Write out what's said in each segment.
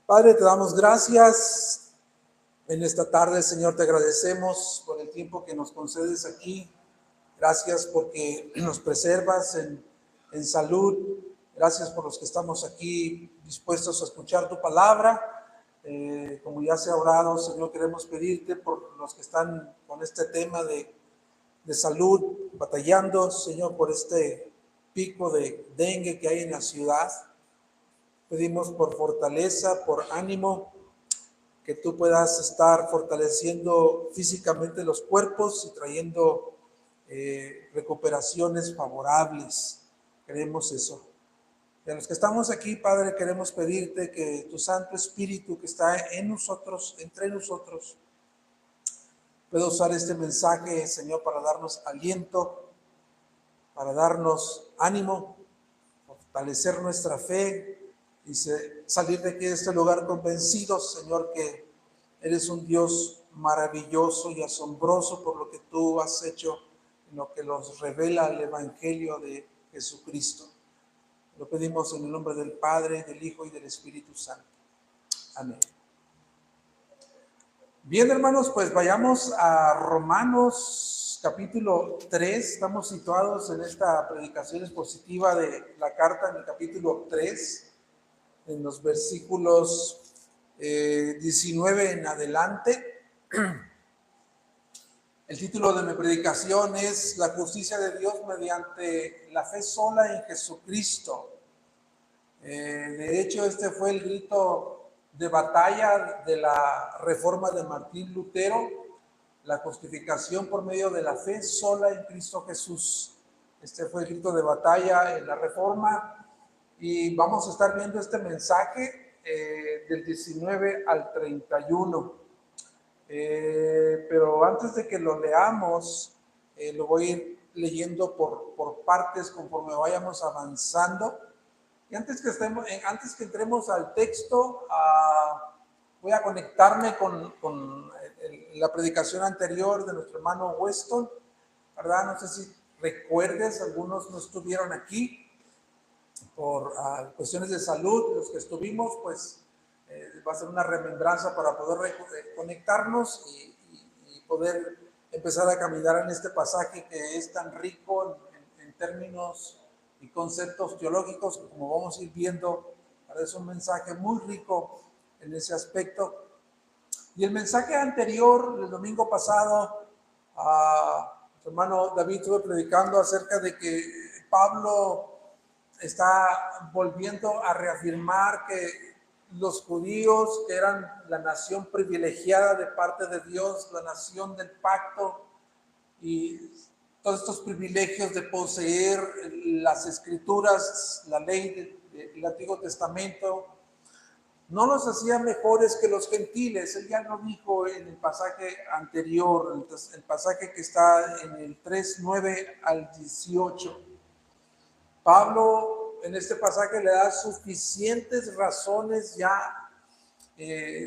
Padre, te damos gracias en esta tarde, Señor, te agradecemos por el tiempo que nos concedes aquí. Gracias porque nos preservas en salud. Gracias por los que estamos aquí dispuestos a escuchar tu palabra. Como ya se ha orado, Señor, queremos pedirte por los que están con este tema de salud, batallando, Señor, por este pico de dengue que hay en la ciudad. Pedimos por fortaleza, por ánimo, que tú puedas estar fortaleciendo físicamente los cuerpos y trayendo recuperaciones favorables. Queremos eso. Y a los que estamos aquí, Padre, queremos pedirte que tu Santo Espíritu que está en nosotros, entre nosotros, pueda usar este mensaje, Señor, para darnos aliento, para darnos ánimo, fortalecer nuestra fe y salir de aquí de este lugar convencidos, Señor, que eres un Dios maravilloso y asombroso por lo que tú has hecho, en lo que nos revela el Evangelio de Jesucristo. Lo pedimos en el nombre del Padre, del Hijo y del Espíritu Santo. Amén. Bien, hermanos, pues vayamos a Romanos capítulo 3. Estamos situados en esta predicación expositiva de la carta en el capítulo 3, en los versículos 19 en adelante. El título de mi predicación es La justicia de Dios mediante la fe sola en Jesucristo. De hecho, este fue el grito de batalla de la reforma de Martín Lutero, la justificación por medio de la fe sola en Cristo Jesús. Este fue el grito de batalla en la reforma y vamos a estar viendo este mensaje del 19 al 31. Pero antes de que lo leamos, lo voy a ir leyendo por partes conforme vayamos avanzando. Y antes que entremos al texto, voy a conectarme con la predicación anterior de nuestro hermano Weston, ¿verdad? No sé si recuerdes, algunos no estuvieron aquí por cuestiones de salud. Los que estuvimos, pues va a ser una remembranza para poder conectarnos y poder empezar a caminar en este pasaje que es tan rico en términos y conceptos teológicos, como vamos a ir viendo. Es un mensaje muy rico en ese aspecto. Y el mensaje anterior, el domingo pasado, su hermano David estuvo predicando acerca de que Pablo está volviendo a reafirmar que los judíos, que eran la nación privilegiada de parte de Dios, la nación del pacto, y todos estos privilegios de poseer las escrituras, la ley del Antiguo Testamento, no los hacía mejores que los gentiles. Él ya lo dijo en el pasaje anterior, el pasaje que está en el 3:9 al 18. Pablo en este pasaje le da suficientes razones ya,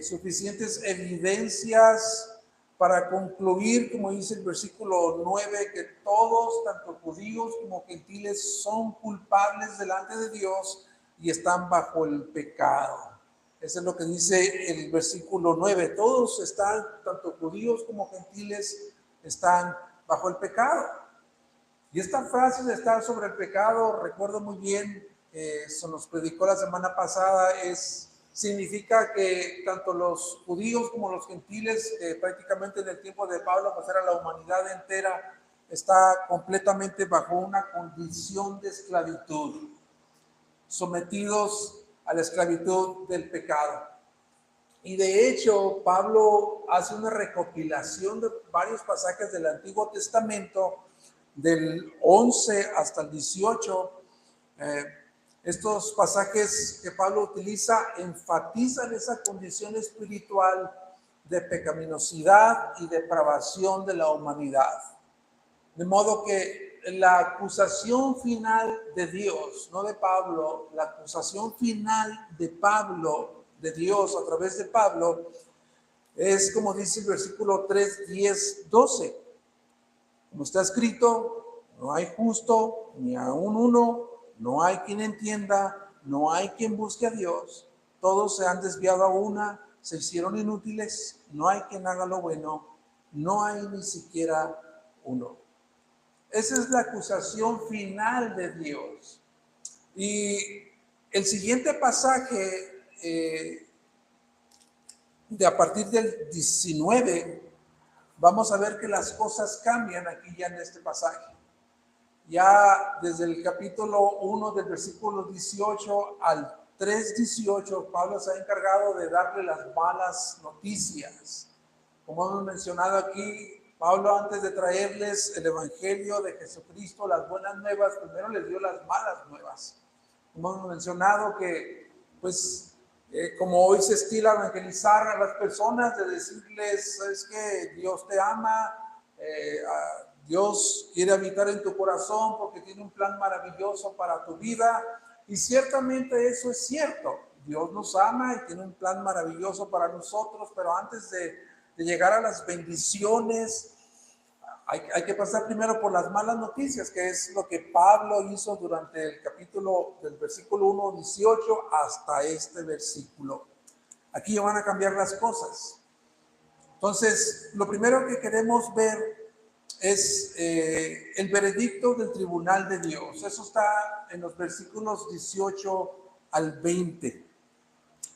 suficientes evidencias para concluir, como dice el versículo 9, que todos, tanto judíos como gentiles, son culpables delante de Dios y están bajo el pecado. Eso es lo que dice el versículo 9. Todos están, tanto judíos como gentiles, están bajo el pecado. Y esta frase de estar sobre el pecado, recuerdo muy bien, se nos predicó la semana pasada, significa que tanto los judíos como los gentiles, prácticamente en el tiempo de Pablo, pues era la humanidad entera, está completamente bajo una condición de esclavitud, sometidos a la esclavitud del pecado. Y de hecho, Pablo hace una recopilación de varios pasajes del Antiguo Testamento, del 11 hasta el 18. Estos pasajes que Pablo utiliza enfatizan esa condición espiritual de pecaminosidad y depravación de la humanidad. De modo que la acusación final de Dios, no de Pablo, la acusación final de Pablo, de Dios a través de Pablo, es como dice el versículo 3, 10, 12. Como está escrito, no hay justo, ni aun uno, no hay quien entienda, no hay quien busque a Dios. todos se han desviado a una, se hicieron inútiles, no hay quien haga lo bueno, no hay ni siquiera uno. Esa es la acusación final de Dios. Y el siguiente pasaje, de a partir del 19, vamos a ver que las cosas cambian aquí ya en este pasaje. Ya desde el capítulo 1 del versículo 18 al 3:18, Pablo se ha encargado de darle las malas noticias. Como hemos mencionado aquí, Pablo, antes de traerles el evangelio de Jesucristo, las buenas nuevas, primero les dio las malas nuevas. Como hemos mencionado que, pues, como hoy se estila evangelizar a las personas, de decirles, es que Dios te ama, Dios quiere habitar en tu corazón porque tiene un plan maravilloso para tu vida. Y ciertamente eso es cierto. Dios nos ama y tiene un plan maravilloso para nosotros, pero antes de llegar a las bendiciones, hay que pasar primero por las malas noticias, que es lo que Pablo hizo durante el capítulo del versículo 1:18 hasta este versículo. Aquí van a cambiar las cosas. Entonces, lo primero que queremos ver es el veredicto del tribunal de Dios. Eso está en los versículos 18 al 20.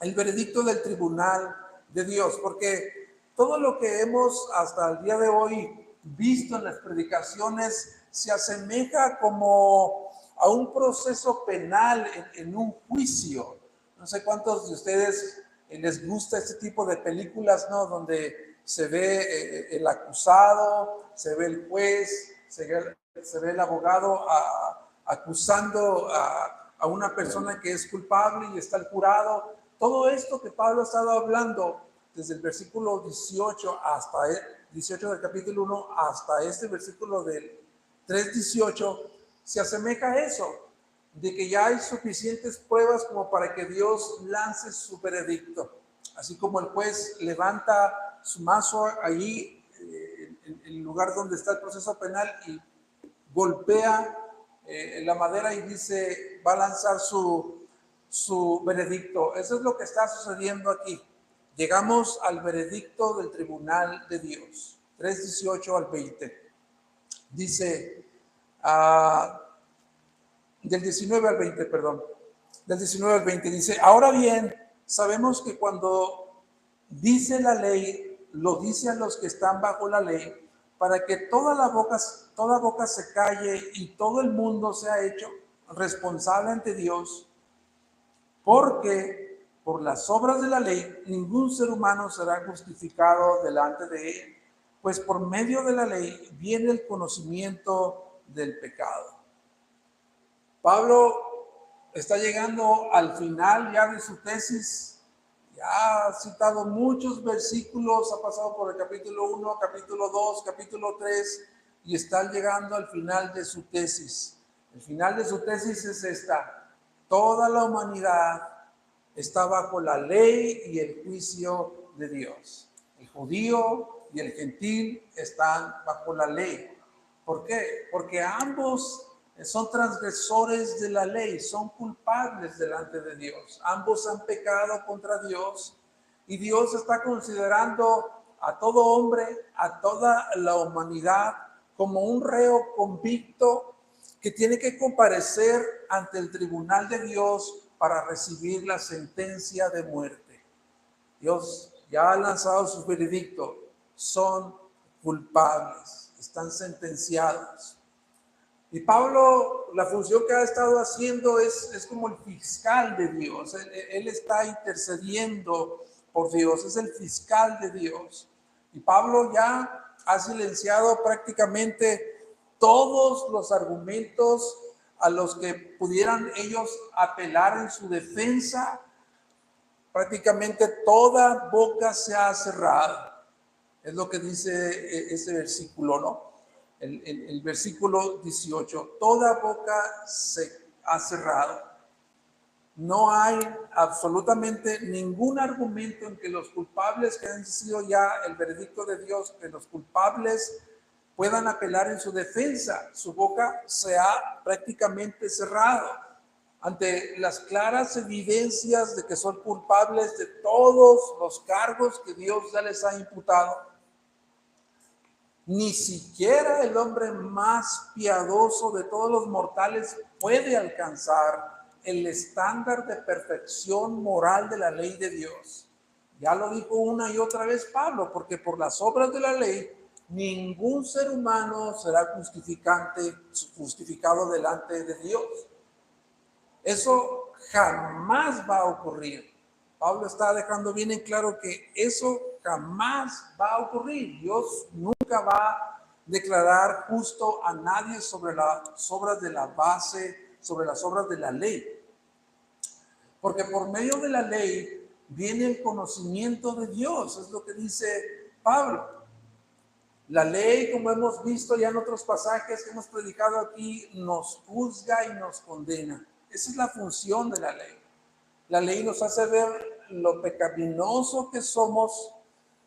El veredicto del tribunal de Dios, porque todo lo que hemos hasta el día de hoy visto en las predicaciones se asemeja como a un proceso penal en un juicio. No sé cuántos de ustedes les gusta este tipo de películas, ¿no? Donde se ve el acusado, se ve el juez, se ve el abogado acusando a una persona que es culpable y está el jurado. Todo esto que Pablo ha estado hablando desde el versículo 18 hasta el 18 del capítulo 1 hasta este versículo del 3:18 se asemeja a eso, de que ya hay suficientes pruebas como para que Dios lance su veredicto. Así como el juez levanta su mazo allí en el lugar donde está el proceso penal y golpea la madera y dice, va a lanzar su veredicto. Eso es lo que está sucediendo aquí. Llegamos al veredicto del tribunal de Dios, 3:18 al 20. Dice, del 19 al 20, perdón. Del 19 al 20 dice, ahora bien, sabemos que cuando dice la ley, lo dice a los que están bajo la ley, para que toda boca se calle y todo el mundo sea hecho responsable ante Dios, porque por las obras de la ley ningún ser humano será justificado delante de él, pues por medio de la ley viene el conocimiento del pecado. Pablo está llegando al final ya de su tesis, ya ha citado muchos versículos, ha pasado por el capítulo 1, capítulo 2, capítulo 3 y está llegando al final de su tesis. El final de su tesis es esta: toda la humanidad está bajo la ley y el juicio de Dios. El judío y el gentil están bajo la ley. ¿Por qué? Porque ambos son transgresores de la ley, son culpables delante de Dios. Ambos han pecado contra Dios y Dios está considerando a todo hombre, a toda la humanidad, como un reo convicto que tiene que comparecer ante el tribunal de Dios para recibir la sentencia de muerte. Dios ya ha lanzado su veredicto, son culpables, están sentenciados. Y Pablo, la función que ha estado haciendo es como el fiscal de Dios. Él está intercediendo por Dios, es el fiscal de Dios. Y Pablo ya ha silenciado prácticamente todos los argumentos a los que pudieran ellos apelar en su defensa. Prácticamente toda boca se ha cerrado. Es lo que dice ese versículo, ¿no? El versículo 18, toda boca se ha cerrado. No hay absolutamente ningún argumento en que los culpables que han sido ya el veredicto de Dios, que los culpables puedan apelar en su defensa. Su boca se ha prácticamente cerrado. ante las claras evidencias de que son culpables de todos los cargos que Dios ya les ha imputado, ni siquiera el hombre más piadoso de todos los mortales puede alcanzar el estándar de perfección moral de la ley de Dios. Ya lo dijo una y otra vez Pablo, porque por las obras de la ley ningún ser humano será justificado delante de Dios. Eso jamás va a ocurrir. Pablo está dejando bien en claro que eso jamás va a ocurrir. Dios nunca va a declarar justo a nadie sobre las obras de la base, sobre las obras de la ley. Porque por medio de la ley viene el conocimiento de Dios, es lo que dice Pablo. La ley, como hemos visto ya en otros pasajes que hemos predicado aquí, nos juzga y nos condena. Esa es la función de la ley. La ley nos hace ver lo pecaminoso que somos,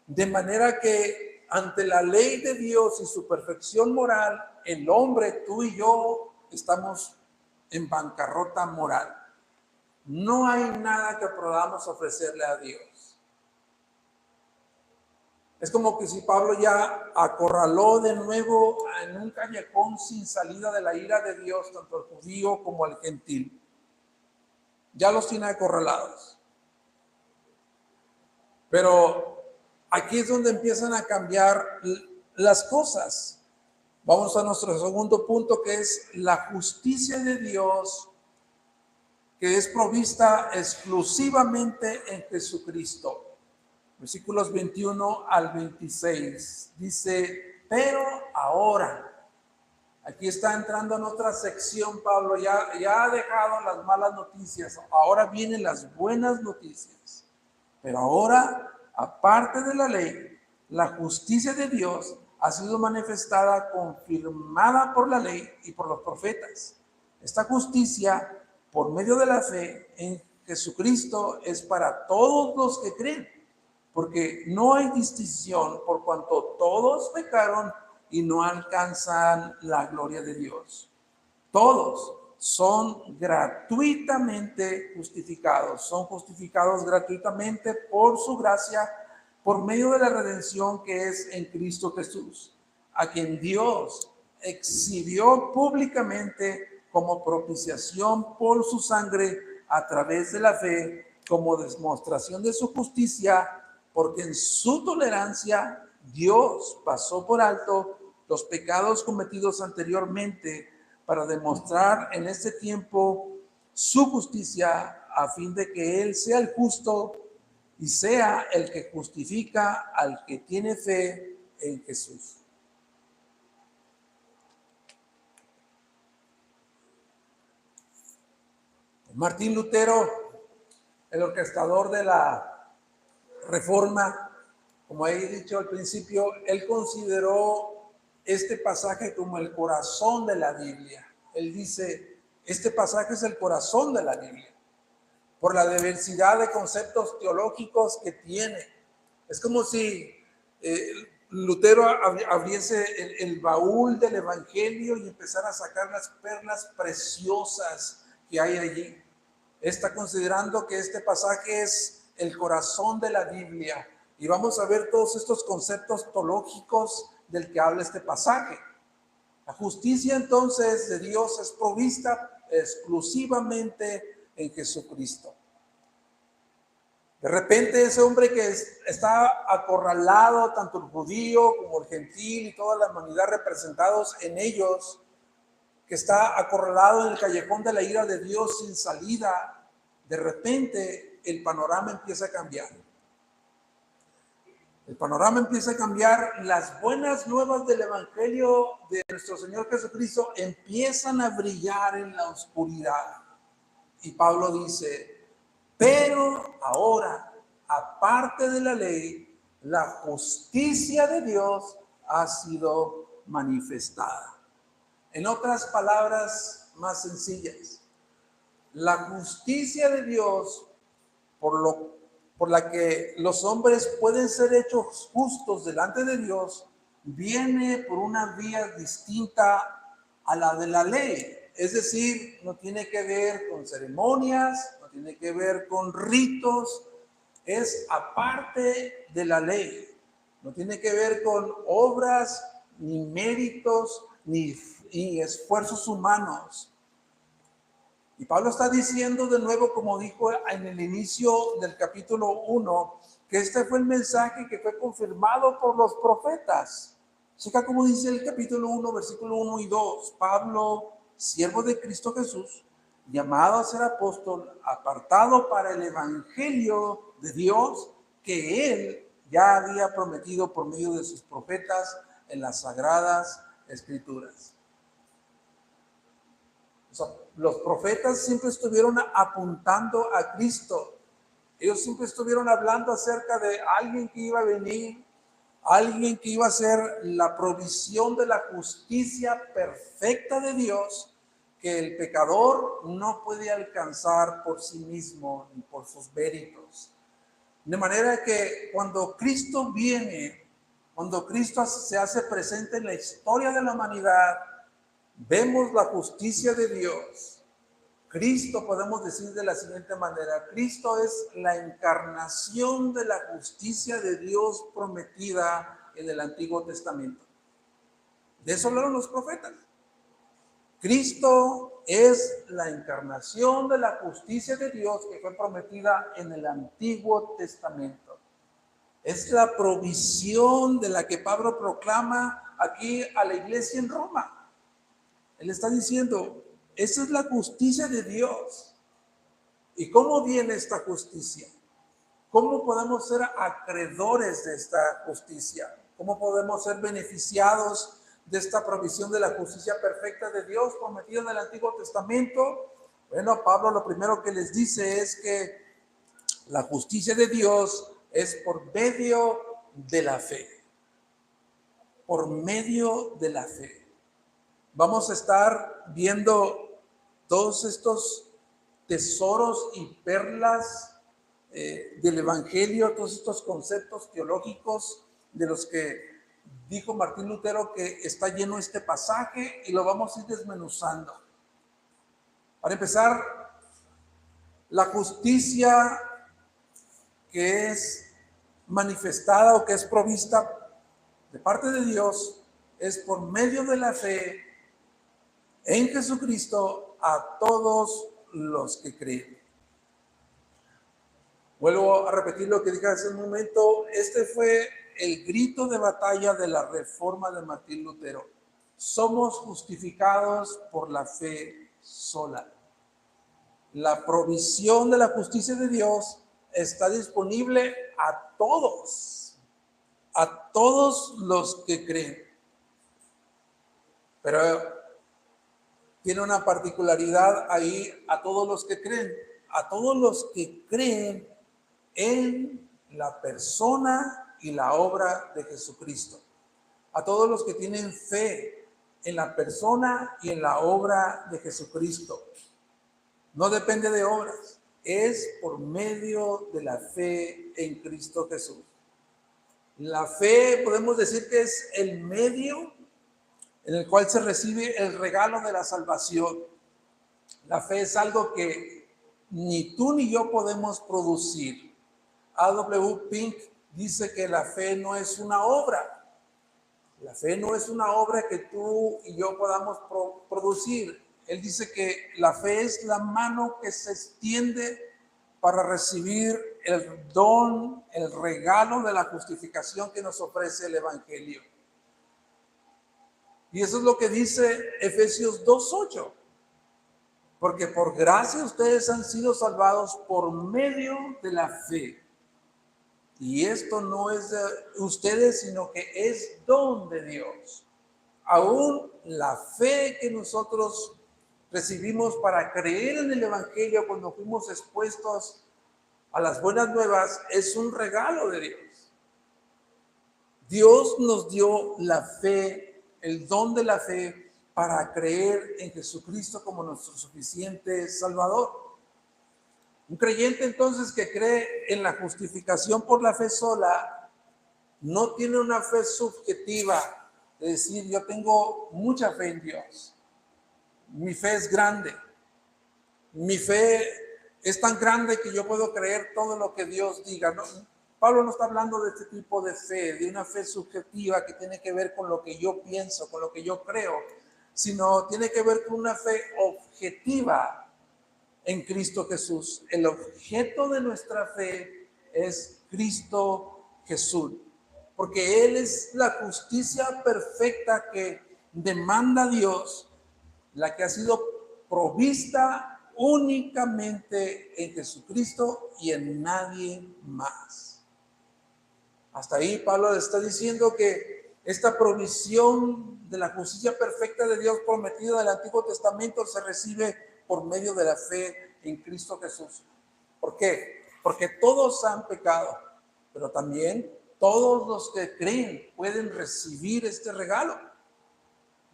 de manera que ante la ley de Dios y su perfección moral, el hombre, tú y yo, estamos en bancarrota moral. No hay nada que podamos ofrecerle a Dios. Es como que si Pablo ya acorraló de nuevo en un callejón sin salida de la ira de Dios, tanto al judío como al gentil. Ya los tiene acorralados. Pero aquí es donde empiezan a cambiar las cosas. Vamos a nuestro segundo punto, que es la justicia de Dios, que es provista exclusivamente en Jesucristo. Versículos 21 al 26. Dice, pero ahora, aquí está entrando en otra sección Pablo, ya ha dejado las malas noticias, ahora vienen las buenas noticias. Pero ahora, aparte de la ley, la justicia de Dios ha sido manifestada, confirmada por la ley y por los profetas. Esta justicia, por medio de la fe en Jesucristo, es para todos los que creen, porque no hay distinción, por cuanto todos pecaron y no alcanzan la gloria de Dios. Todos son gratuitamente justificados, son justificados gratuitamente por su gracia, por medio de la redención que es en Cristo Jesús, a quien Dios exhibió públicamente como propiciación por su sangre a través de la fe, como demostración de su justicia, porque en su tolerancia Dios pasó por alto los pecados cometidos anteriormente para demostrar en este tiempo su justicia, a fin de que Él sea el justo y sea el que justifica al que tiene fe en Jesús. Martín Lutero, el orquestador de la Reforma, como he dicho al principio, él consideró este pasaje como el corazón de la Biblia. Él dice, este pasaje es el corazón de la Biblia, por la diversidad de conceptos teológicos que tiene. Es como si Lutero abriese el baúl del Evangelio y empezara a sacar las perlas preciosas que hay allí. Está considerando que este pasaje es el corazón de la Biblia, y vamos a ver todos estos conceptos teológicos del que habla este pasaje. La justicia entonces de Dios es provista exclusivamente en Jesucristo. De repente ese hombre que está acorralado, tanto el judío como el gentil y toda la humanidad representados en ellos, que está acorralado en el callejón de la ira de Dios sin salida, de repente el panorama empieza a cambiar. El panorama empieza a cambiar, las buenas nuevas del Evangelio de nuestro Señor Jesucristo empiezan a brillar en la oscuridad. Y Pablo dice, pero ahora, aparte de la ley, la justicia de Dios ha sido manifestada. En otras palabras más sencillas, la justicia de Dios, por la que los hombres pueden ser hechos justos delante de Dios, viene por una vía distinta a la de la ley. Es decir, no tiene que ver con ceremonias, no tiene que ver con ritos, es aparte de la ley. No tiene que ver con obras, ni méritos, ni esfuerzos humanos. Y Pablo está diciendo de nuevo, como dijo en el inicio del capítulo 1, que este fue el mensaje que fue confirmado por los profetas. Checa como dice el capítulo 1, versículo 1 y 2. Pablo, siervo de Cristo Jesús, llamado a ser apóstol, apartado para el evangelio de Dios, que él ya había prometido por medio de sus profetas en las sagradas escrituras. O sea, los profetas siempre estuvieron apuntando a Cristo. Ellos siempre estuvieron hablando acerca de alguien que iba a venir, alguien que iba a ser la provisión de la justicia perfecta de Dios, que el pecador no puede alcanzar por sí mismo ni por sus méritos. De manera que cuando Cristo viene, cuando Cristo se hace presente en la historia de la humanidad, vemos la justicia de Dios. Cristo, podemos decir de la siguiente manera, Cristo es la encarnación de la justicia de Dios prometida en el Antiguo Testamento. De eso hablaron los profetas. Cristo es la encarnación de la justicia de Dios que fue prometida en el Antiguo Testamento. Es la provisión de la que Pablo proclama aquí a la iglesia en Roma. Él está diciendo, esa es la justicia de Dios. ¿Y cómo viene esta justicia? ¿Cómo podemos ser acreedores de esta justicia? ¿Cómo podemos ser beneficiados de esta provisión de la justicia perfecta de Dios prometida en el Antiguo Testamento? Bueno, Pablo lo primero que les dice es que la justicia de Dios es por medio de la fe. Por medio de la fe. Vamos a estar viendo todos estos tesoros y perlas del Evangelio, todos estos conceptos teológicos de los que dijo Martín Lutero que está lleno este pasaje, y lo vamos a ir desmenuzando. Para empezar, la justicia que es manifestada o que es provista de parte de Dios es por medio de la fe en Jesucristo a todos los que creen. Vuelvo a repetir lo que dije hace un momento. Este fue el grito de batalla de la reforma de Martín Lutero. Somos justificados por la fe sola. La provisión de la justicia de Dios está disponible a todos los que creen. Pero tiene una particularidad ahí: a todos los que creen en la persona y la obra de Jesucristo. A todos los que tienen fe en la persona y en la obra de Jesucristo. No depende de obras, es por medio de la fe en Cristo Jesús. La fe, podemos decir que es el medio en el cual se recibe el regalo de la salvación. La fe es algo que ni tú ni yo podemos producir. A.W. Pink dice que la fe no es una obra. La fe no es una obra que tú y yo podamos producir. Él dice que la fe es la mano que se extiende para recibir el don, el regalo de la justificación que nos ofrece el Evangelio. Y eso es lo que dice Efesios 2:8. Porque por gracia ustedes han sido salvados por medio de la fe. Y esto no es de ustedes, sino que es don de Dios. Aún la fe que nosotros recibimos para creer en el Evangelio cuando fuimos expuestos a las buenas nuevas es un regalo de Dios. Dios nos dio la fe, el don de la fe, para creer en Jesucristo como nuestro suficiente Salvador. Un creyente entonces que cree en la justificación por la fe sola no tiene una fe subjetiva de decir yo tengo mucha fe en Dios. Mi fe es grande. Mi fe es tan grande que yo puedo creer todo lo que Dios diga. No, Pablo no está hablando de este tipo de fe, de una fe subjetiva que tiene que ver con lo que yo pienso, con lo que yo creo, sino tiene que ver con una fe objetiva en Cristo Jesús. El objeto de nuestra fe es Cristo Jesús, porque Él es la justicia perfecta que demanda Dios, la que ha sido provista únicamente en Jesucristo y en nadie más. Hasta ahí Pablo está diciendo que esta provisión de la justicia perfecta de Dios prometida del Antiguo Testamento se recibe por medio de la fe en Cristo Jesús. ¿Por qué? Porque todos han pecado, pero también todos los que creen pueden recibir este regalo.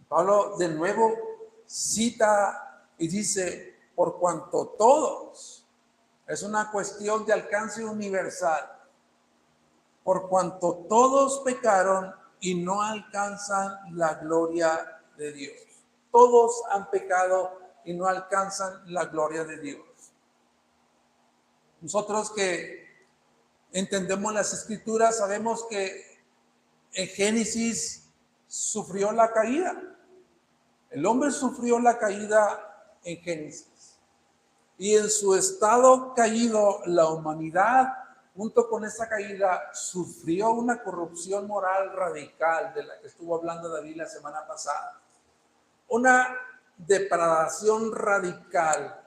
Pablo de nuevo cita y dice, por cuanto todos, es una cuestión de alcance universal, por cuanto todos pecaron y no alcanzan la gloria de Dios. Todos han pecado y no alcanzan la gloria de Dios. Nosotros que entendemos las Escrituras sabemos que en Génesis sufrió la caída. El hombre sufrió la caída en Génesis. Y en su estado caído, la humanidad, junto con esa caída, sufrió una corrupción moral radical de la que estuvo hablando David la semana pasada. Una depravación radical.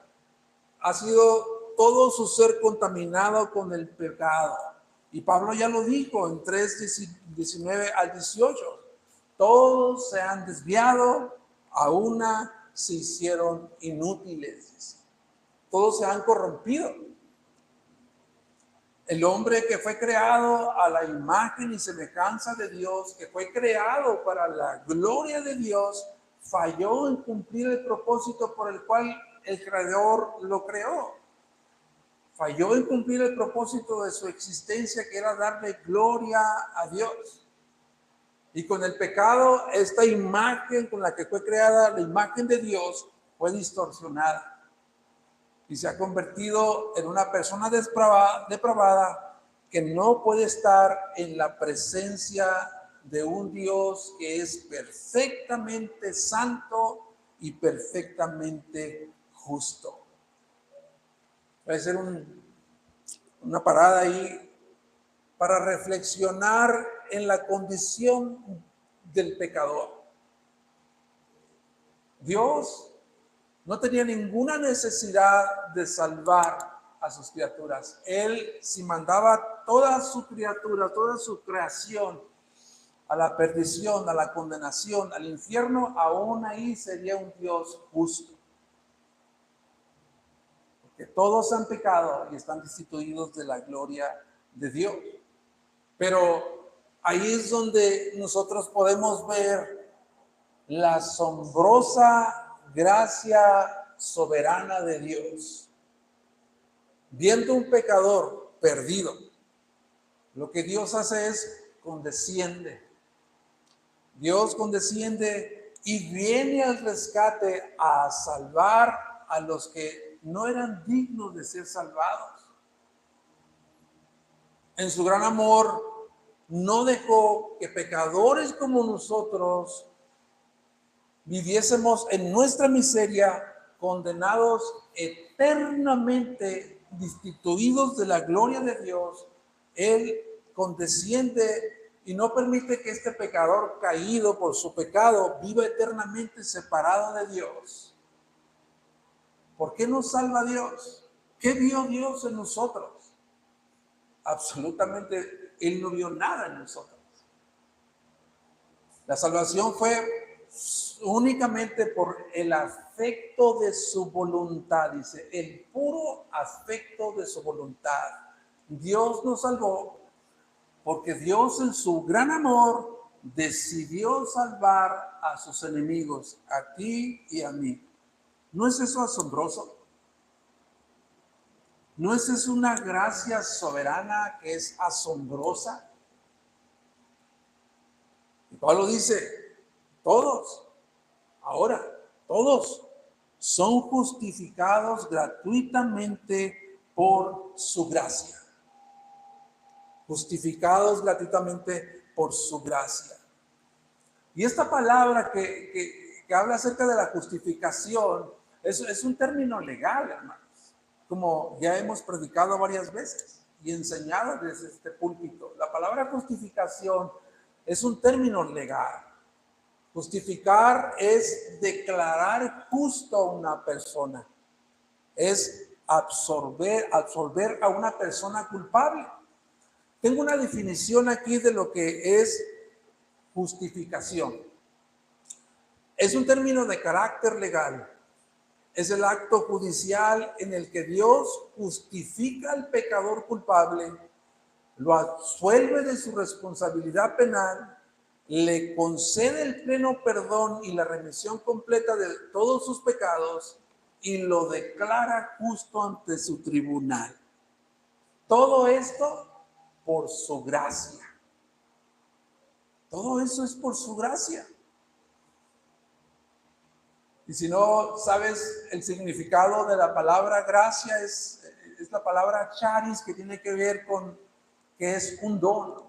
Ha sido todo su ser contaminado con el pecado. Y Pablo ya lo dijo en 3:19 al 18. Todos se han desviado, a una se hicieron inútiles. Todos se han corrompido. El hombre que fue creado a la imagen y semejanza de Dios, que fue creado para la gloria de Dios, falló en cumplir el propósito por el cual el Creador lo creó. Falló en cumplir el propósito de su existencia, que era darle gloria a Dios. Y con el pecado, esta imagen con la que fue creada, la imagen de Dios, fue distorsionada. Y se ha convertido en una persona depravada que no puede estar en la presencia de un Dios que es perfectamente santo y perfectamente justo. Va a ser una parada ahí para reflexionar en la condición del pecador. Dios no tenía ninguna necesidad de salvar a sus criaturas. Él, si mandaba toda su criatura, toda su creación a la perdición, a la condenación, al infierno, aún ahí sería un Dios justo. Porque todos han pecado y están destituidos de la gloria de Dios. Pero ahí es donde nosotros podemos ver la asombrosa gracia soberana de Dios. Viendo un pecador perdido, lo que Dios hace es condesciende. Dios condesciende y viene al rescate a salvar a los que no eran dignos de ser salvados. En su gran amor, no dejó que pecadores como nosotros viviésemos en nuestra miseria, condenados eternamente, destituidos de la gloria de Dios. Él condesciende y no permite que este pecador caído por su pecado viva eternamente separado de Dios. ¿Por qué nos salva Dios? ¿Qué vio Dios en nosotros? Absolutamente, Él no vio nada en nosotros. La salvación fue únicamente por el afecto de su voluntad, dice, el puro afecto de su voluntad. Dios nos salvó porque Dios en su gran amor decidió salvar a sus enemigos, a ti y a mí. ¿No es eso asombroso? ¿No es eso una gracia soberana que es asombrosa? Y Pablo dice, todos, ahora, todos son justificados gratuitamente por su gracia. Justificados gratuitamente por su gracia. Y esta palabra que habla acerca de la justificación es un término legal, hermanos, como ya hemos predicado varias veces y enseñado desde este púlpito. La palabra justificación es un término legal. Justificar es declarar justo a una persona, es absolver a una persona culpable. Tengo una definición aquí de lo que es justificación. Es un término de carácter legal. Es el acto judicial en el que Dios justifica al pecador culpable, lo absuelve de su responsabilidad penal, le concede el pleno perdón y la remisión completa de todos sus pecados y lo declara justo ante su tribunal. Todo esto por su gracia. Todo eso es por su gracia. Y si no sabes el significado de la palabra gracia, es la palabra charis, que tiene que ver con que es un don,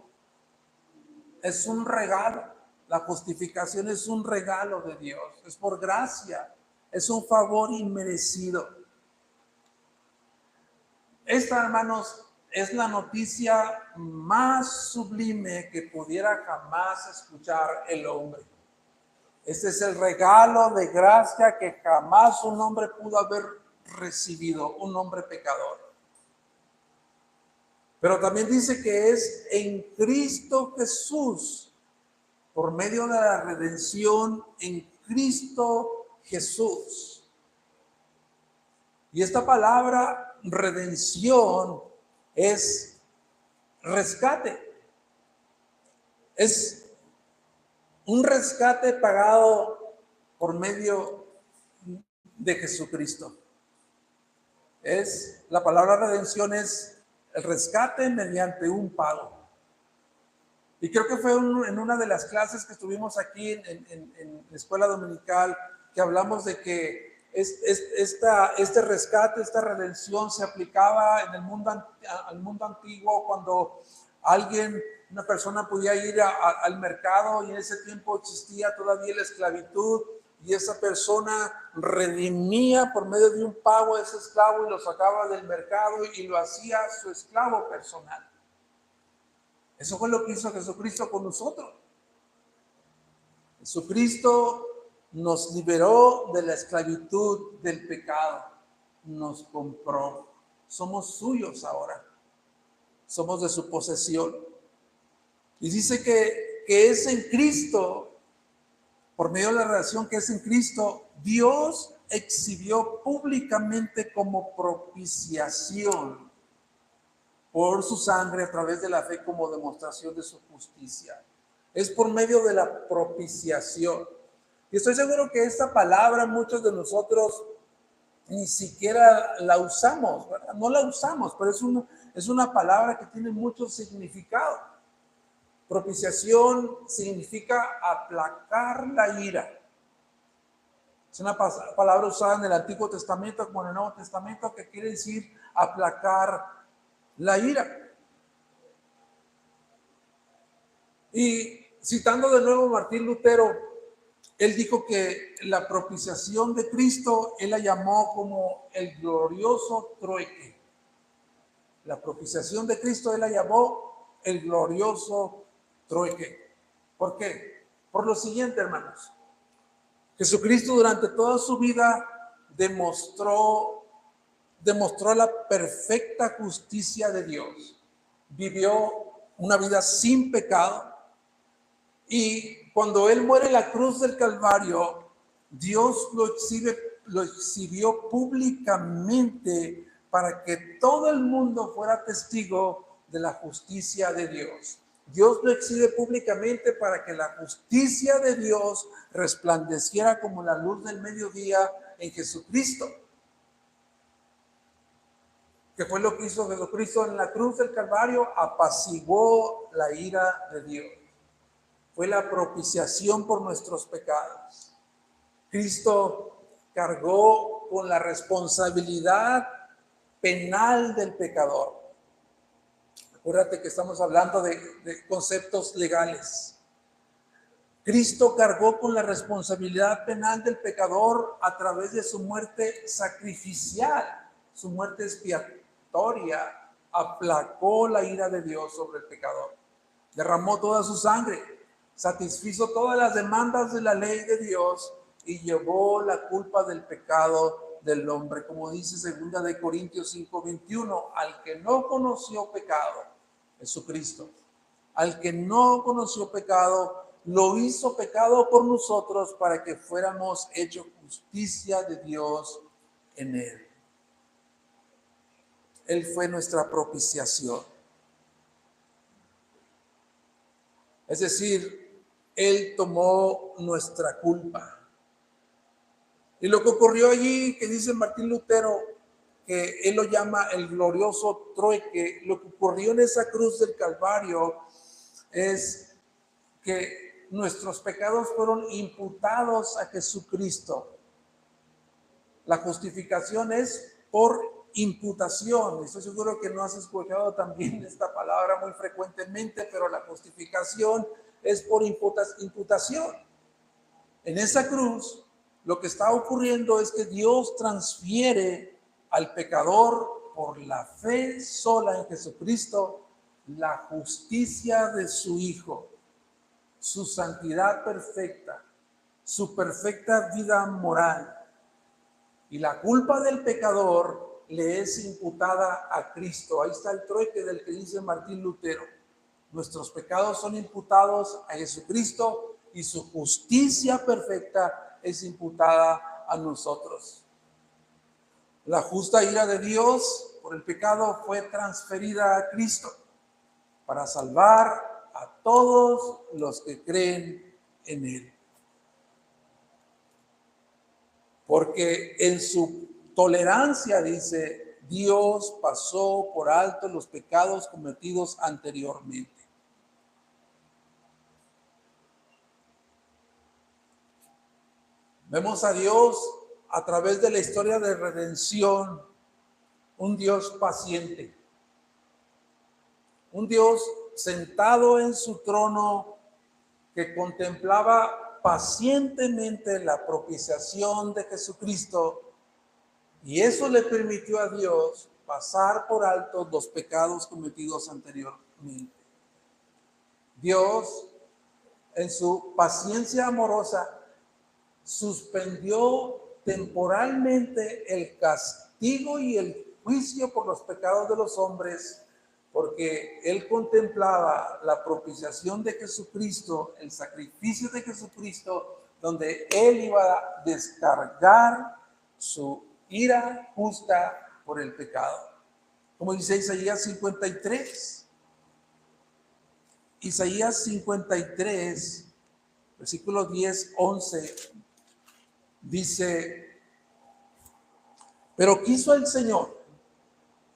es un regalo. La justificación es un regalo de Dios, es por gracia, es un favor inmerecido. Esta, hermanos, es la noticia más sublime que pudiera jamás escuchar el hombre. Este es el regalo de gracia que jamás un hombre pudo haber recibido, un hombre pecador. Pero también dice que es en Cristo Jesús, por medio de la redención en Cristo Jesús. Y esta palabra redención es rescate. Es un rescate pagado por medio de Jesucristo. La palabra redención es el rescate mediante un pago. Y creo que fue en una de las clases que estuvimos aquí en la escuela dominical, que hablamos de que este rescate, esta redención se aplicaba en el mundo, al mundo antiguo, cuando una persona podía ir al mercado, y en ese tiempo existía todavía la esclavitud, y esa persona redimía por medio de un pago a ese esclavo y lo sacaba del mercado y lo hacía su esclavo personal. Eso fue lo que hizo Jesucristo con nosotros. Jesucristo nos liberó de la esclavitud del pecado, nos compró, somos suyos ahora, somos de su posesión. Y dice que es en Cristo, por medio de la relación que es en Cristo, Dios exhibió públicamente como propiciación por su sangre a través de la fe como demostración de su justicia. Es por medio de la propiciación. Y estoy seguro que esta palabra muchos de nosotros ni siquiera la usamos, ¿verdad? No la usamos, pero es una palabra que tiene mucho significado. Propiciación significa aplacar la ira. Es una palabra usada en el Antiguo Testamento como en el Nuevo Testamento, que quiere decir aplacar la ira. Y citando de nuevo a Martín Lutero, él dijo que la propiciación de Cristo, él la llamó como el glorioso trueque. La propiciación de Cristo, él la llamó el glorioso trueque. ¿Por qué? Por lo siguiente, hermanos. Jesucristo durante toda su vida demostró la perfecta justicia de Dios. Vivió una vida sin pecado. Y cuando Él muere en la cruz del Calvario, Dios lo exhibió públicamente para que todo el mundo fuera testigo de la justicia de Dios. Dios lo exhibe públicamente para que la justicia de Dios resplandeciera como la luz del mediodía en Jesucristo. ¿Qué fue lo que hizo Jesucristo en la cruz del Calvario? Apaciguó la ira de Dios. Fue la propiciación por nuestros pecados. Cristo cargó con la responsabilidad penal del pecador. Acuérdate que estamos hablando de conceptos legales. Cristo cargó con la responsabilidad penal del pecador a través de su muerte sacrificial, su muerte expiatoria, aplacó la ira de Dios sobre el pecador. Derramó toda su sangre, satisfizo todas las demandas de la ley de Dios y llevó la culpa del pecado del hombre. Como dice 2 de Corintios 5:21, al que no conoció pecado, Jesucristo, al que no conoció pecado, lo hizo pecado por nosotros para que fuéramos hechos justicia de Dios en él. Él fue nuestra propiciación. Es decir, Él tomó nuestra culpa. Y lo que ocurrió allí, que dice Martín Lutero, que él lo llama el glorioso trueque, lo que ocurrió en esa cruz del Calvario es que nuestros pecados fueron imputados a Jesucristo. La justificación es por imputación. Estoy seguro que no has escuchado también esta palabra muy frecuentemente, pero la justificación es por imputación. En esa cruz, lo que está ocurriendo es que Dios transfiere al pecador por la fe sola en Jesucristo la justicia de su Hijo, su santidad perfecta, su perfecta vida moral. Y la culpa del pecador le es imputada a Cristo. Ahí está el trueque del que dice Martín Lutero. Nuestros pecados son imputados a Jesucristo y su justicia perfecta es imputada a nosotros. La justa ira de Dios por el pecado fue transferida a Cristo para salvar a todos los que creen en Él. Porque en su tolerancia, dice, Dios pasó por alto los pecados cometidos anteriormente. Vemos a Dios a través de la historia de redención, un Dios paciente, un Dios sentado en su trono que contemplaba pacientemente la propiciación de Jesucristo, y eso le permitió a Dios pasar por alto los pecados cometidos anteriormente. Dios, en su paciencia amorosa, suspendió temporalmente el castigo y el juicio por los pecados de los hombres, porque Él contemplaba la propiciación de Jesucristo, el sacrificio de Jesucristo, donde Él iba a descargar su ira justa por el pecado. Como dice Isaías 53. Isaías 53, versículo 10, 11, dice: pero quiso el Señor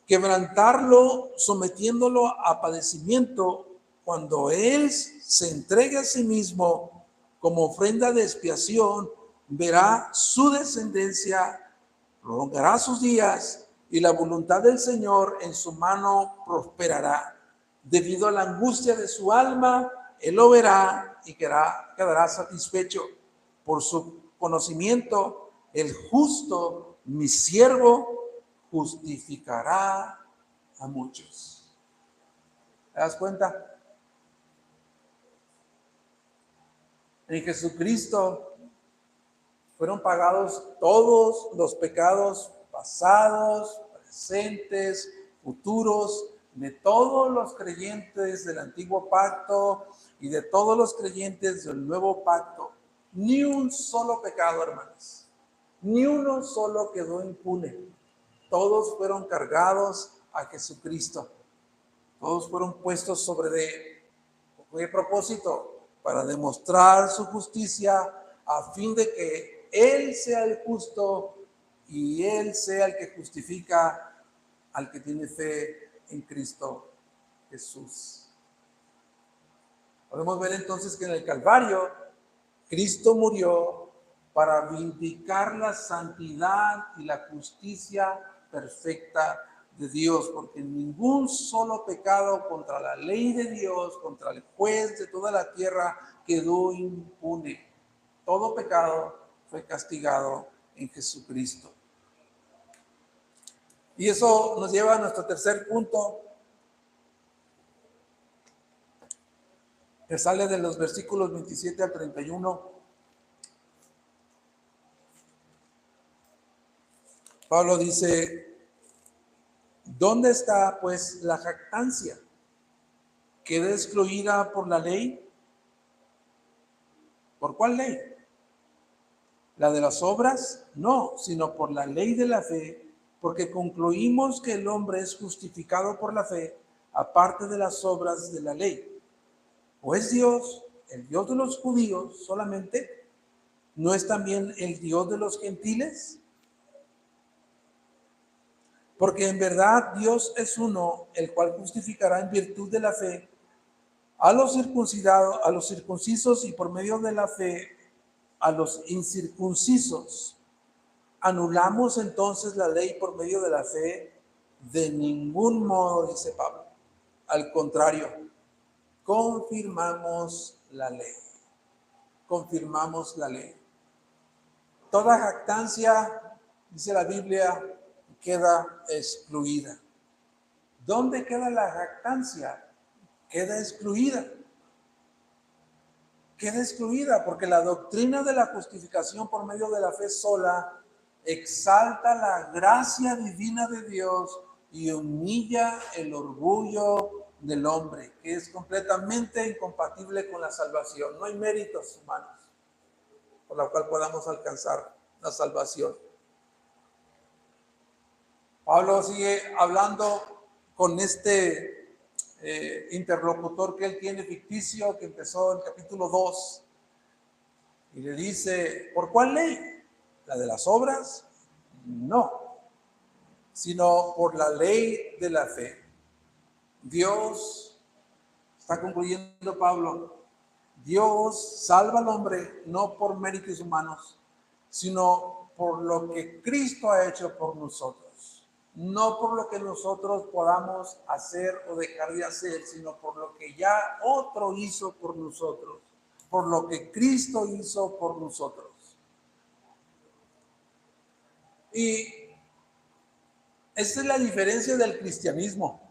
quebrantarlo, sometiéndolo a padecimiento, cuando Él se entregue a sí mismo como ofrenda de expiación, verá su descendencia, prolongará sus días, y la voluntad del Señor en su mano prosperará. Debido a la angustia de su alma, Él lo verá y quedará satisfecho. Por su conocimiento, el justo, mi siervo, justificará a muchos. ¿Te das cuenta? En Jesucristo fueron pagados todos los pecados pasados, presentes, futuros, de todos los creyentes del antiguo pacto y de todos los creyentes del nuevo pacto. Ni un solo pecado, hermanos. Ni uno solo quedó impune. Todos fueron cargados a Jesucristo. Todos fueron puestos sobre de él. ¿Con qué propósito? Para demostrar su justicia, a fin de que Él sea el justo y Él sea el que justifica al que tiene fe en Cristo Jesús. Podemos ver entonces que en el Calvario Cristo murió para vindicar la santidad y la justicia perfecta de Dios, porque ningún solo pecado contra la ley de Dios, contra el juez de toda la tierra, quedó impune. Todo pecado fue castigado en Jesucristo. Y eso nos lleva a nuestro tercer punto, que sale de los versículos 27 al 31. Pablo dice: ¿dónde está pues la jactancia? ¿Queda excluida por la ley? ¿Por cuál ley? ¿La de las obras? No, sino por la ley de la fe, porque concluimos que el hombre es justificado por la fe, aparte de las obras de la ley. ¿O es Dios el Dios de los judíos solamente? ¿No es también el Dios de los gentiles? Porque en verdad Dios es uno, el cual justificará en virtud de la fe a los circuncidados, a los circuncisos, y por medio de la fe a los incircuncisos. ¿Anulamos entonces la ley por medio de la fe? De ningún modo, dice Pablo. Al contrario, confirmamos la ley. Confirmamos la ley. Toda jactancia, dice la Biblia, queda excluida. ¿Dónde queda la jactancia? Queda excluida. Queda excluida porque la doctrina de la justificación por medio de la fe sola exalta la gracia divina de Dios y humilla el orgullo del hombre, que es completamente incompatible con la salvación. No hay méritos humanos por la cual podamos alcanzar la salvación. Pablo sigue hablando con este interlocutor que él tiene ficticio, que empezó en el capítulo 2, y le dice: ¿por cuál ley? ¿La de las obras? No, sino por la ley de la fe. Dios, está concluyendo Pablo, Dios salva al hombre no por méritos humanos, sino por lo que Cristo ha hecho por nosotros. No por lo que nosotros podamos hacer o dejar de hacer, sino por lo que ya otro hizo por nosotros, por lo que Cristo hizo por nosotros. Y esa es la diferencia del cristianismo.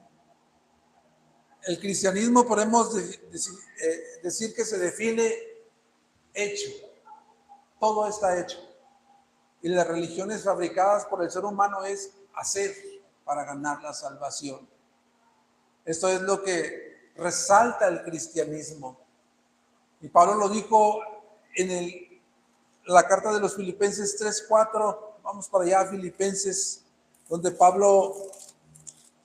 El cristianismo podemos decir que se define hecho. Todo está hecho. Y las religiones fabricadas por el ser humano es hacer para ganar la salvación. Esto es lo que resalta el cristianismo. Y Pablo lo dijo en la carta de los Filipenses 3:4. Vamos para allá, Filipenses, donde Pablo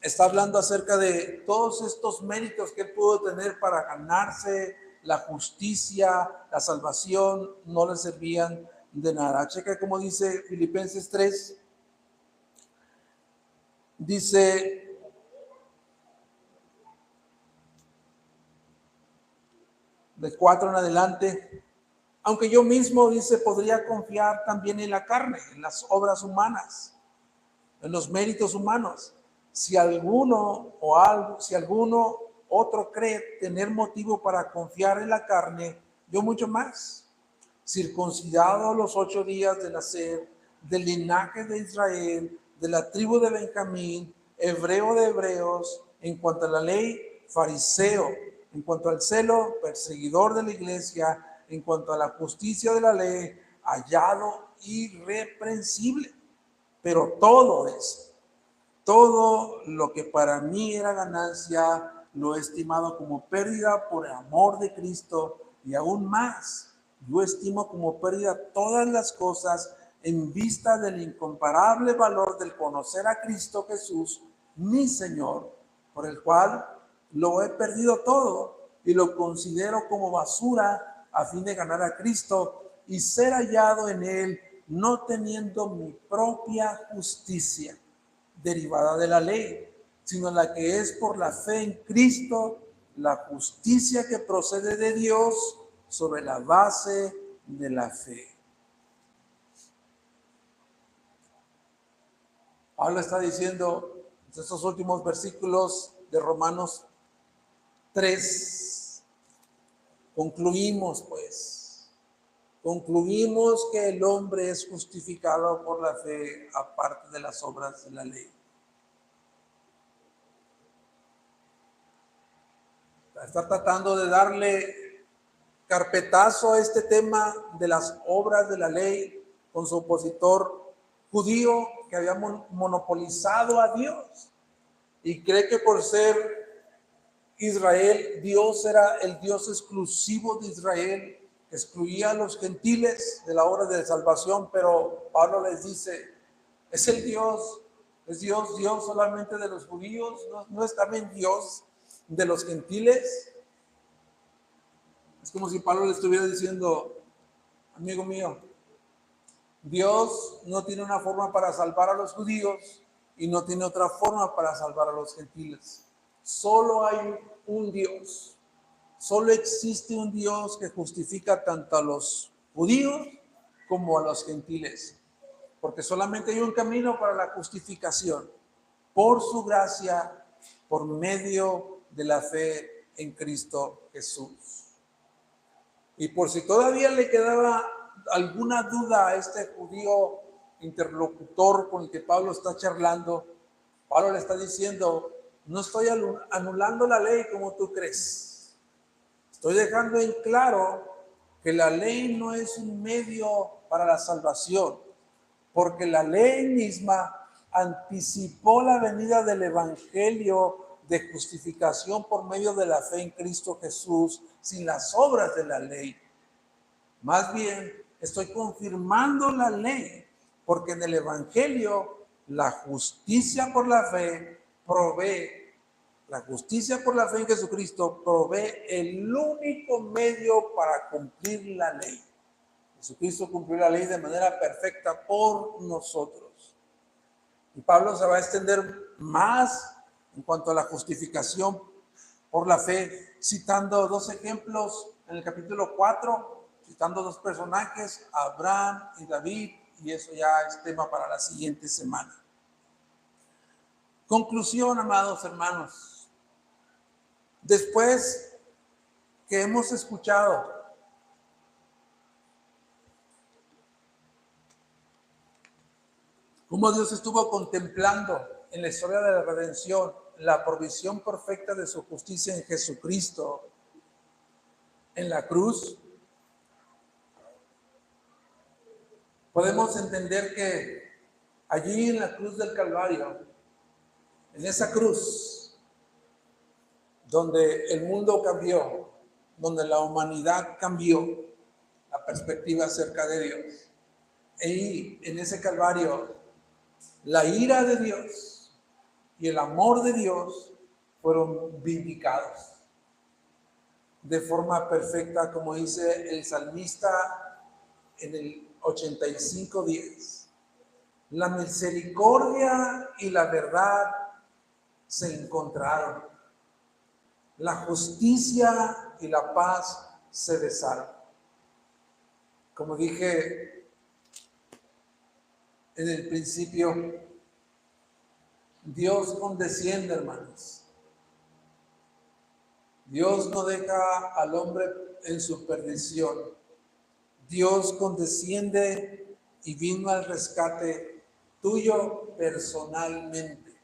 está hablando acerca de todos estos méritos que él pudo tener para ganarse la justicia, la salvación, no le servían de nada. Checa cómo dice Filipenses 3. Dice: de 4 en adelante, aunque yo mismo, dice, podría confiar también en la carne, en las obras humanas, en los méritos humanos. Si alguno otro cree tener motivo para confiar en la carne, yo mucho más. Circuncidado los 8 días de nacer, del linaje de Israel, de la tribu de Benjamín, hebreo de hebreos, en cuanto a la ley, fariseo, en cuanto al celo, perseguidor de la iglesia, en cuanto a la justicia de la ley, hallado irreprensible. Pero todo lo que para mí era ganancia, lo he estimado como pérdida por el amor de Cristo, y aún más, yo estimo como pérdida todas las cosas en vista del incomparable valor del conocer a Cristo Jesús, mi Señor, por el cual lo he perdido todo y lo considero como basura a fin de ganar a Cristo y ser hallado en él, no teniendo mi propia justicia derivada de la ley, sino la que es por la fe en Cristo, la justicia que procede de Dios sobre la base de la fe. Pablo está diciendo en estos últimos versículos de Romanos 3, concluimos que el hombre es justificado por la fe aparte de las obras de la ley. Está tratando de darle carpetazo a este tema de las obras de la ley con su opositor judío que había monopolizado a Dios y cree que por ser Israel, Dios era el Dios exclusivo de Israel, que excluía a los gentiles de la obra de salvación, pero Pablo les dice, es el Dios, es Dios solamente de los judíos, no es también Dios de los gentiles. Es como si Pablo le estuviera diciendo, amigo mío, Dios no tiene una forma para salvar a los judíos y no tiene otra forma para salvar a los gentiles. Solo hay un Dios. Solo existe un Dios que justifica tanto a los judíos como a los gentiles. Porque solamente hay un camino para la justificación. Por su gracia, por medio de la fe en Cristo Jesús. Y por si todavía le quedaba alguna duda a este judío interlocutor con el que Pablo está charlando, Pablo le está diciendo, no estoy anulando la ley como tú crees. Estoy dejando en claro que la ley no es un medio para la salvación, porque la ley misma anticipó la venida del evangelio de justificación por medio de la fe en Cristo Jesús, sin las obras de la ley. Más bien, estoy confirmando la ley, porque en el evangelio la justicia por la fe en Jesucristo provee el único medio para cumplir la ley. Jesucristo cumplió la ley de manera perfecta por nosotros. Y Pablo se va a extender más en cuanto a la justificación por la fe, citando dos ejemplos en el capítulo 4, citando dos personajes, Abraham y David, y eso ya es tema para la siguiente semana. Conclusión, amados hermanos. Después que hemos escuchado cómo Dios estuvo contemplando en la historia de la redención la provisión perfecta de su justicia en Jesucristo, en la cruz, podemos entender que allí en la cruz del Calvario, en esa cruz, donde el mundo cambió, donde la humanidad cambió la perspectiva acerca de Dios, y en ese Calvario, la ira de Dios y el amor de Dios fueron vindicados de forma perfecta, como dice el salmista en el 85:10. La misericordia y la verdad se encontraron. La justicia y la paz se besaron. Como dije en el principio, Dios condesciende, hermanos. Dios no deja al hombre en su perdición. Dios condesciende y vino al rescate tuyo personalmente.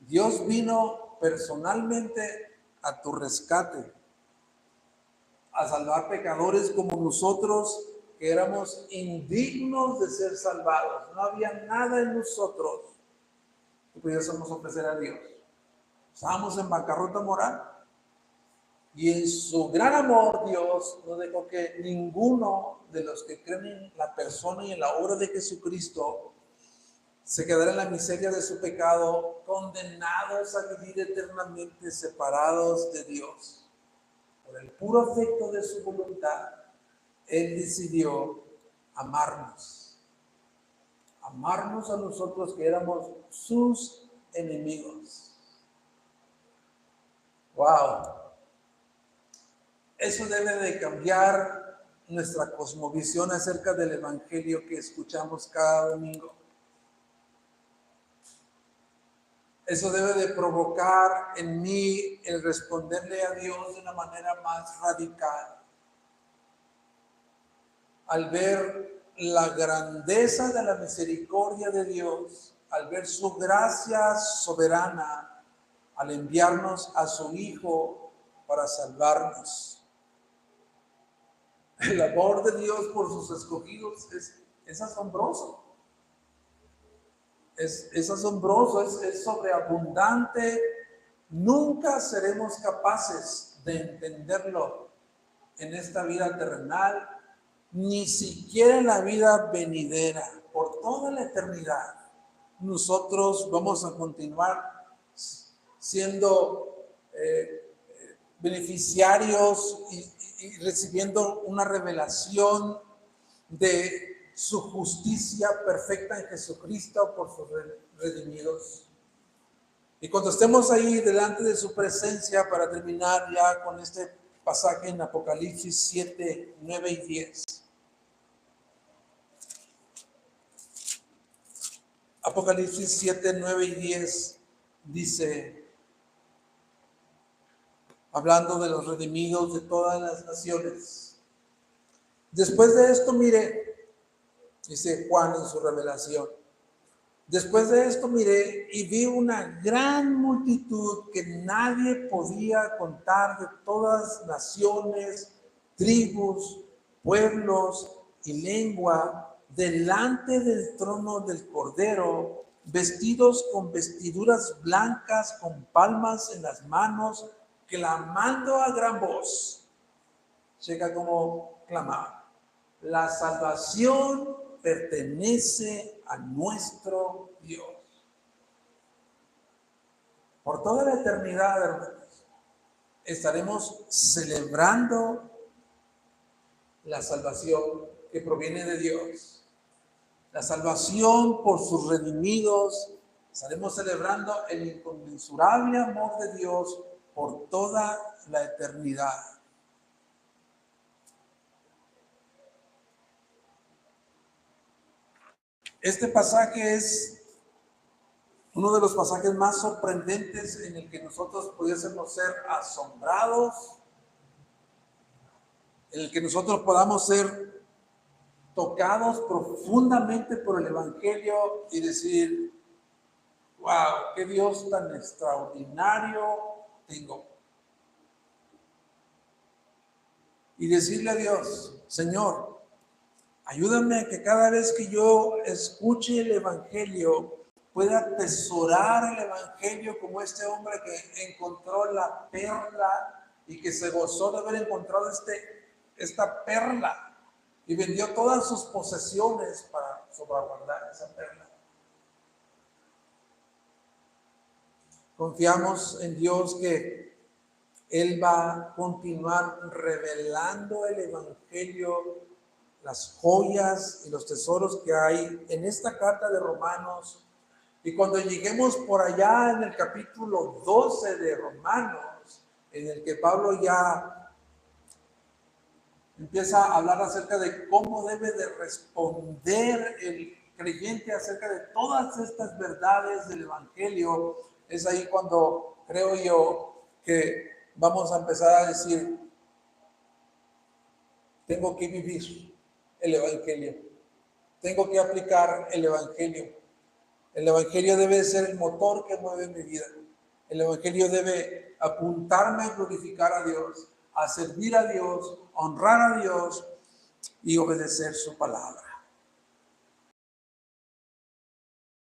Dios vino personalmente a tu rescate, a salvar pecadores como nosotros, que éramos indignos de ser salvados. No había nada en nosotros que pudiésemos ofrecer a Dios. Estábamos en bancarrota moral. Y en su gran amor, Dios no dejó que ninguno de los que creen en la persona y en la obra de Jesucristo se quedara en la miseria de su pecado, condenados a vivir eternamente separados de Dios. Por el puro afecto de su voluntad, Él decidió amarnos a nosotros que éramos sus enemigos. ¡Wow! Eso debe de cambiar nuestra cosmovisión acerca del evangelio que escuchamos cada domingo. Eso debe de provocar en mí el responderle a Dios de una manera más radical. Al ver la grandeza de la misericordia de Dios, al ver su gracia soberana, al enviarnos a su Hijo para salvarnos. El amor de Dios por sus escogidos es asombroso. Es asombroso, es sobreabundante. Nunca seremos capaces de entenderlo en esta vida terrenal, ni siquiera en la vida venidera. Por toda la eternidad, nosotros vamos a continuar siendo beneficiarios y recibiendo una revelación de su justicia perfecta en Jesucristo por sus redimidos. Y cuando estemos ahí delante de su presencia, para terminar ya con este pasaje en Apocalipsis 7, 9 y 10. Apocalipsis 7, 9 y 10 dice, hablando de los redimidos de todas las naciones: después de esto miré, dice Juan en su revelación, después de esto miré y vi una gran multitud que nadie podía contar, de todas naciones, tribus, pueblos y lengua, delante del trono del Cordero, vestidos con vestiduras blancas, con palmas en las manos, clamando a gran voz. Checa cómo clamaba: la salvación pertenece a nuestro Dios. Por toda la eternidad, hermanos, estaremos celebrando la salvación que proviene de Dios. La salvación por sus redimidos. Estaremos celebrando el inconmensurable amor de Dios por toda la eternidad. Este pasaje es uno de los pasajes más sorprendentes en el que nosotros pudiésemos ser asombrados, en el que nosotros podamos ser tocados profundamente por el Evangelio y decir: wow, qué Dios tan extraordinario tengo. Y decirle a Dios: Señor, ayúdame a que cada vez que yo escuche el Evangelio, pueda atesorar el Evangelio como este hombre que encontró la perla y que se gozó de haber encontrado esta perla y vendió todas sus posesiones para salvaguardar esa perla. Confiamos en Dios que Él va a continuar revelando el Evangelio, las joyas y los tesoros que hay en esta carta de Romanos. Y cuando lleguemos por allá en el capítulo 12 de Romanos, en el que Pablo ya empieza a hablar acerca de cómo debe de responder el creyente acerca de todas estas verdades del Evangelio, es ahí cuando creo yo que vamos a empezar a decir: tengo que vivir el Evangelio, tengo que aplicar el Evangelio. El Evangelio debe ser el motor que mueve mi vida. El Evangelio debe apuntarme a glorificar a Dios, a servir a Dios, a honrar a Dios y obedecer su palabra.